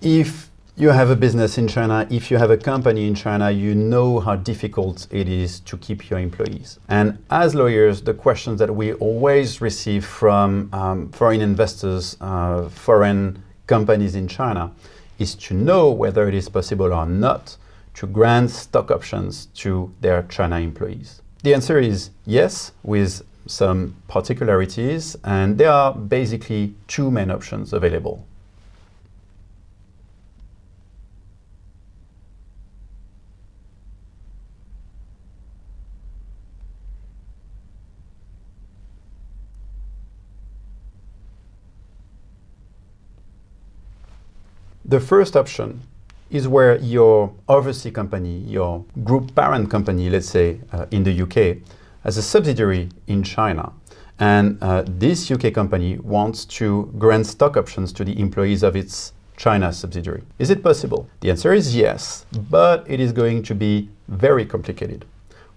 If you have a business in China, if you have a company in China, you know how difficult it is to keep your employees. And as lawyers, the questions that we always receive from foreign investors, foreign companies in China, is to know whether it is possible or not to grant stock options to their China employees. The answer is yes, with some particularities, and there are basically two main options available. The first option is where your overseas company, your group parent company, let's say in the UK, has a subsidiary in China. And this UK company wants to grant stock options to the employees of its China subsidiary. Is it possible? The answer is yes, but it is going to be very complicated.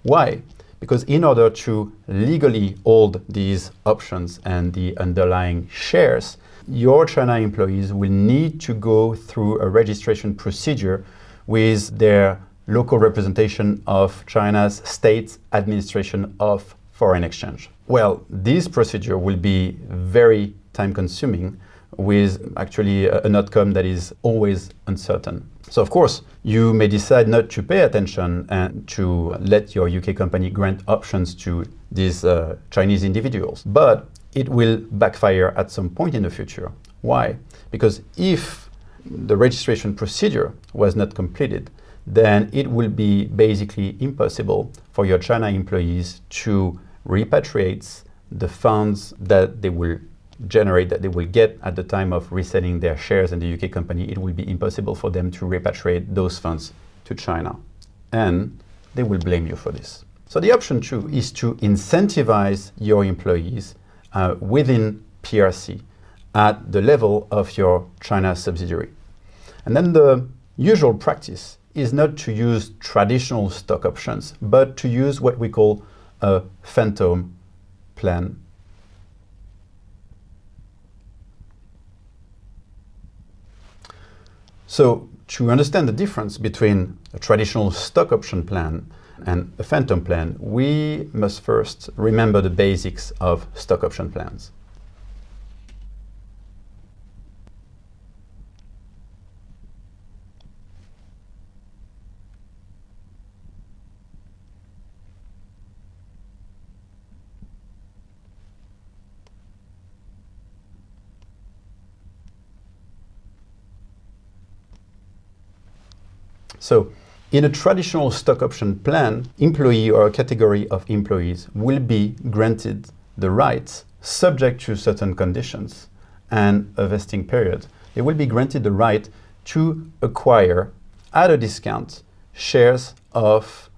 Why? Because in order to legally hold these options and the underlying shares, your China employees will need to go through a registration procedure with their local representation of China's State Administration of Foreign Exchange. Well, this procedure will be very time-consuming, with actually an outcome that is always uncertain. So of course, you may decide not to pay attention and to let your UK company grant options to these Chinese individuals, but it will backfire at some point in the future. Why? Because if the registration procedure was not completed, then it will be basically impossible for your China employees to repatriate the funds that they will generate, that they will get at the time of reselling their shares in the UK company. It will be impossible for them to repatriate those funds to China. And they will blame you for this. So the option 2 is to incentivize your employees within PRC at the level of your China subsidiary. And then the usual practice is not to use traditional stock options, but to use what we call a phantom plan. So to understand the difference between a traditional stock option plan and a phantom plan, we must first remember the basics of stock option plans. So, in a traditional stock option plan, employee or a category of employees will be granted the right, subject to certain conditions and a vesting period. They will be granted the right to acquire at a discount shares of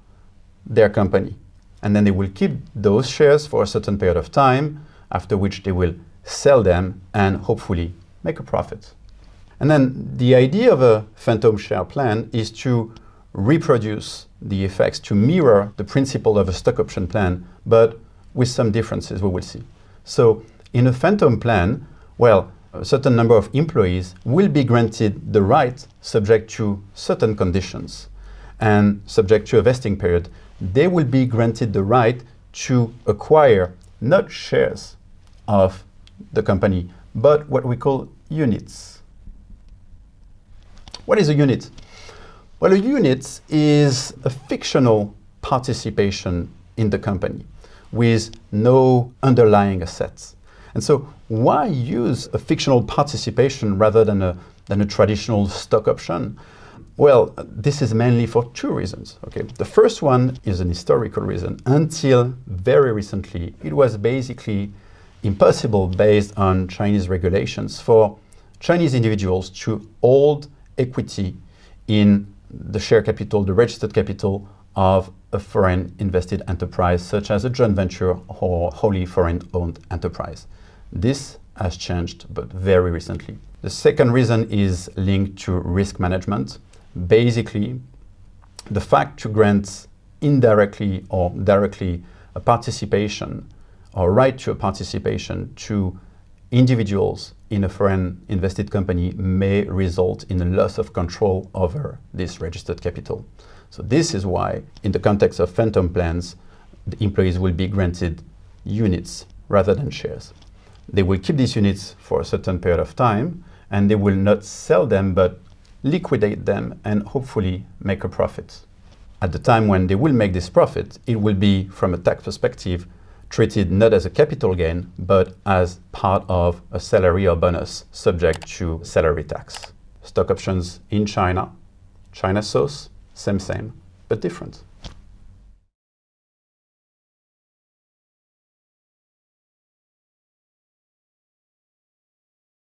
their company. And then they will keep those shares for a certain period of time, after which they will sell them and hopefully make a profit. And then the idea of a phantom share plan is to reproduce the effects, to mirror the principle of a stock option plan, but with some differences we will see. So in a phantom plan, well, a certain number of employees will be granted the right, subject to certain conditions and subject to a vesting period. They will be granted the right to acquire not shares of the company, but what we call units. What is a unit? Well, a unit is a fictional participation in the company with no underlying assets. And so why use a fictional participation rather than a traditional stock option? Well, this is mainly for two reasons. Okay, the first one is an historical reason. Until very recently, it was basically impossible, based on Chinese regulations, for Chinese individuals to hold equity in the share capital, the registered capital of a foreign invested enterprise, such as a joint venture or wholly foreign owned enterprise. This has changed, but very recently. The second reason is linked to risk management. Basically, the fact to grant indirectly or directly a participation or right to a participation to individuals in a foreign invested company may result in a loss of control over this registered capital. So this is why, in the context of phantom plans, the employees will be granted units rather than shares. They will keep these units for a certain period of time, and they will not sell them, but liquidate them and hopefully make a profit. At the time when they will make this profit, it will be, from a tax perspective, treated not as a capital gain, but as part of a salary or bonus subject to salary tax. Stock options in China, China sauce, same, but different.